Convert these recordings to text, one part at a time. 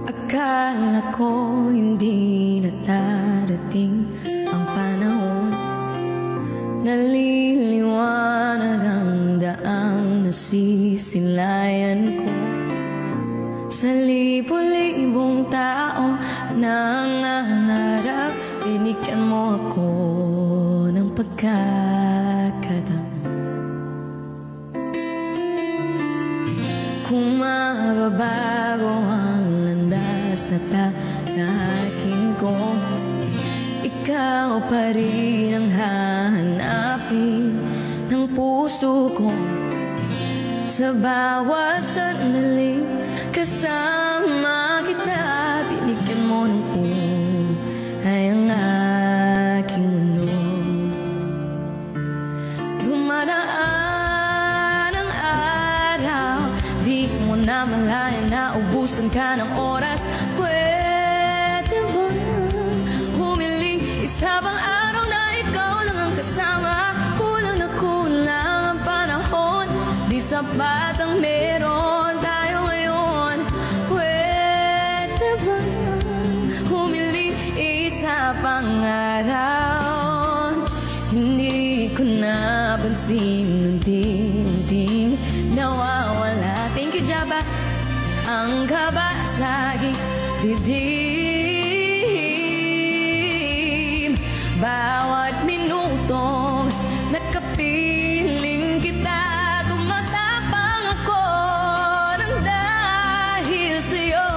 Akala ko hindi na darating ang panahon. Naliliwanag ang daang nasisilayan ko. Sa libo-libong tao nangangarap, binigyan mo ako ng pagkakataon. Kung mababago ang landas na tanahakin ko, ikaw pa rin ang hahanapin ng puso ko. Sa bawat sandali kasama kita, binigyan mo ng buhay ang aking mundo. Dumadaan ang araw, di mo na malaya na ubusan ka ng oras. Pwede ba humiling isa bang araw na ikaw lang ang kasama? Kulang na kulang ang panahon, di sapat ang meron tayo ngayon. Pwede ba humiling isa pang araw? Hindi ko napansin unti-unting nawawala. Thank you, Jabba. Ang kaba sa aking dibdib. Bawat minutong nakapiling kita, tumatapang ako ng dahil sa'yo.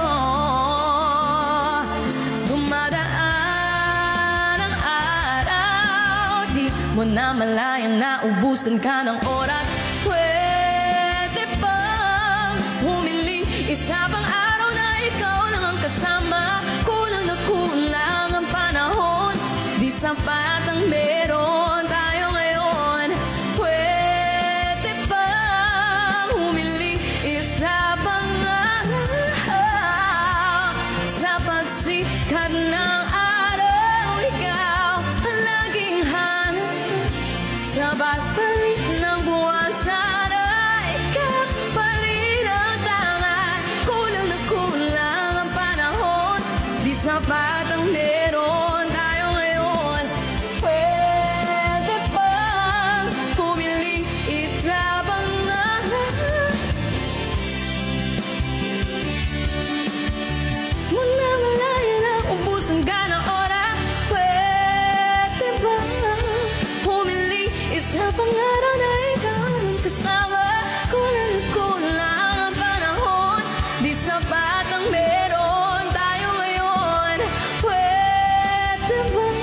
Dumadaan ang araw, di mo na malaya na ubusan ka ng oras. Pwede bang humiling isa pang araw na ikaw lang ang kasama? Kulang na kulang ang panahon, di sapat ang meron tayo ngayon. Pwede bang humiling isa pang araw? Sa pagsikat ng araw, ikaw ang laging hanap. Sa pagpalit ng buwan, sana ikaw pa rin ang tanga. Kulang na kulang ang panahon, di sapat ang meron tayo ngayon. Pwede bang humiling isa bang araw? Muna malaya na ubusan ka ng oras. Pwede bang humiling isa pang araw na ikaw ang kasama? Kulang na kulang ang panahon, di sapat ang meron tayo ngayon. Pwede bang,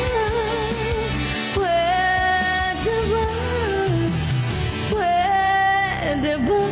pwede bang, pwede bang